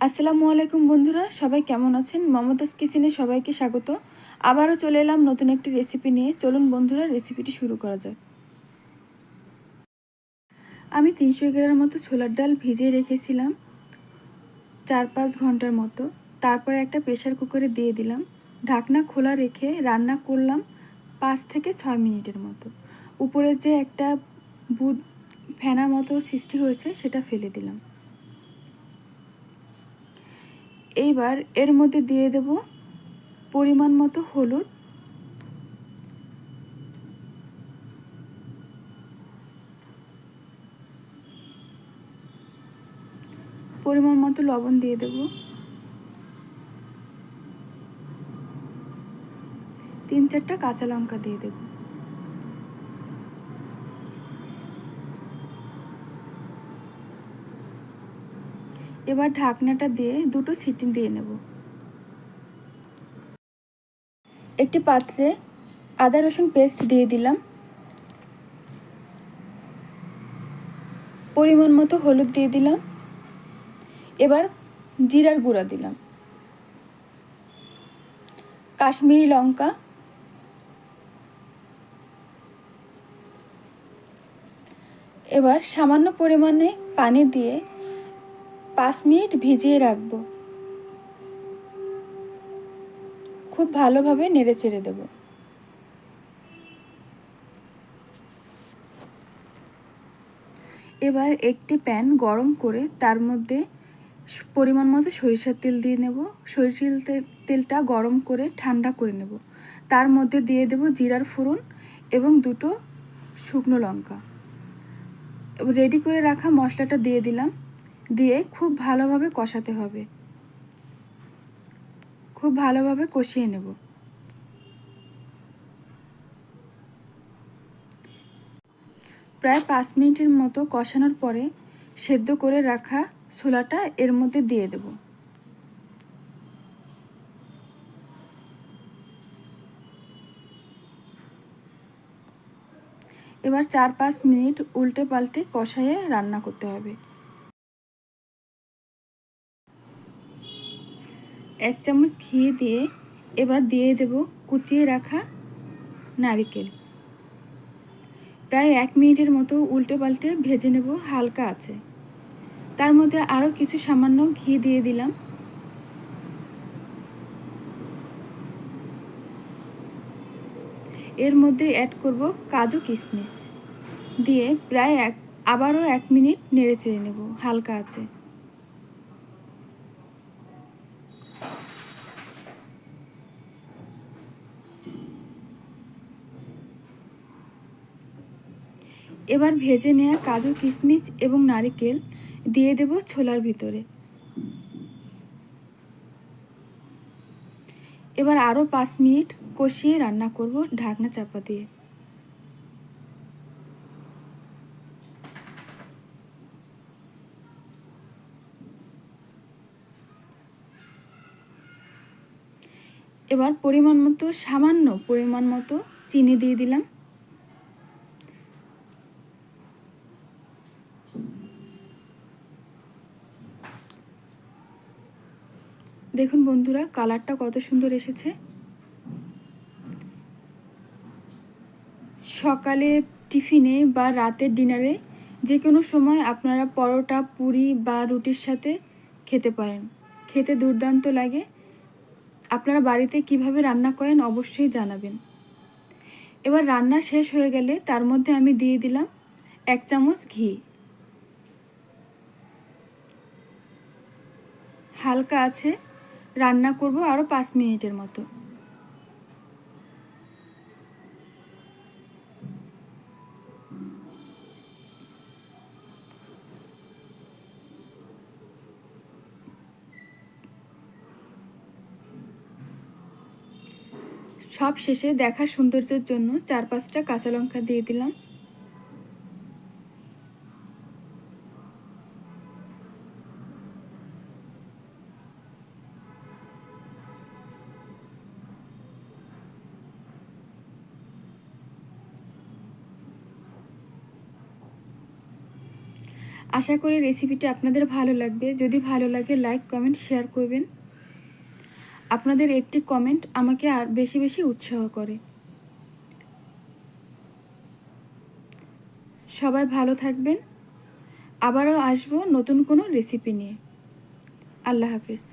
আসসালামু আলাইকুম বন্ধুরা, সবাই কেমন আছেন? মমতাজ কিচেনে সবাইকে স্বাগত। আবারও চলে এলাম নতুন একটি রেসিপি নিয়ে। চলুন বন্ধুরা, রেসিপিটি শুরু করা যাক। আমি 300 গ্রামের মতো ছোলার ডাল ভিজিয়ে রেখেছিলাম 4-5 ঘন্টার মতো। তারপরে একটা প্রেসার কুকারে দিয়ে দিলাম। ঢাকনা খোলা রেখে রান্না করলাম 5 থেকে 6 মিনিটের মতো। উপরে যে একটা বুদ ফেনা মতো সৃষ্টি হয়েছে সেটা ফেলে দিলাম। এইবার এর মধ্যে দিয়ে দেব পরিমাণ মতো হলুদ, পরিমাণ মতো লবণ দিয়ে দেব, 3-4টা কাঁচা লঙ্কা দিয়ে দেব। এবার ঢাকনাটা দিয়ে 2টো সিটি দিয়ে নেব। একটি পাত্রে আদা রসুন পেস্ট দিয়ে দিলাম, পরিমাণ মতো হলুদ দিয়ে দিলাম, এবার জিরার গুঁড়া দিলাম, কাশ্মীরি লঙ্কা, এবার সামান্য পরিমাণে পানি দিয়ে 5 মিনিট ভিজিয়ে রাখব। খুব ভালোভাবে নেড়ে চেড়ে দেব। এবার একটি প্যান গরম করে তার মধ্যে পরিমাণ মতো সরিষার তেল দিয়ে নেব। সরিষার তেলটা গরম করে ঠান্ডা করে নেব। তার মধ্যে দিয়ে দেব জিরার ফোড়ন এবং 2টো শুকনো লঙ্কা। রেডি করে রাখা মশলাটা দিয়ে দিলাম। দিয়ে খুব ভালোভাবে কষাতে হবে, খুব ভালোভাবে কষিয়ে নেব। প্রায় 5 মিনিটের মতো কষানোর পরে সেদ্ধ করে রাখা ছোলাটা এর মধ্যে দিয়ে দেব। এবার 4-5 মিনিট উল্টে পাল্টে কষায়ে রান্না করতে হবে। 1 চামচ ঘি দিয়ে এবার দিয়ে দেব কুচিয়ে রাখা নারকেল। প্রায় 1 মিনিটের মতো উল্টে পাল্টে ভেজে নেব হালকা আছে। তার মধ্যে আরও কিছু সামান্য ঘি দিয়ে দিলাম। এর মধ্যে অ্যাড করব কাজু কিশমিশ দিয়ে প্রায় আবারও 1 মিনিট নেড়ে চেড়ে নেব হালকা আছে। এবার ভেজে নেওয়া কাজু কিশমিশ এবং নারকেল দিয়ে দেব ছোলার ভিতরে। এবার আরও 5 মিনিট কষিয়ে রান্না করব ঢাকনা চাপা দিয়ে। এবার সামান্য পরিমাণ মতো চিনি দিয়ে দিলাম। দেখুন বন্ধুরা, কালারটা কত সুন্দর এসেছে। সকালে টিফিনে বা রাতের ডিনারে যে কোনো সময় আপনারা পরোটা, পুরি বা রুটির সাথে খেতে পারেন। খেতে দুর্দান্ত লাগে। আপনারা বাড়িতে কিভাবে রান্না করেন অবশ্যই জানাবেন। এবার রান্না শেষ হয়ে গেলে তার মধ্যে আমি দিয়ে দিলাম 1 চামচ ঘি। হালকা আছে রান্না করব আরও 5 মিনিটের মতো। সব শেষে দেখার সৌন্দর্যের জন্য 4-5টা কাঁচা লঙ্কা দিয়ে দিলাম। আশা করি রেসিপিটা আপনাদের ভালো লাগবে। যদি ভালো লাগে লাইক কমেন্ট শেয়ার করবেন। আপনাদের একটি কমেন্ট আমাকে আর বেশি বেশি উৎসাহ করে। সবাই ভালো থাকবেন। আবারও আসবো নতুন কোনো রেসিপি নিয়ে। আল্লাহ হাফেজ।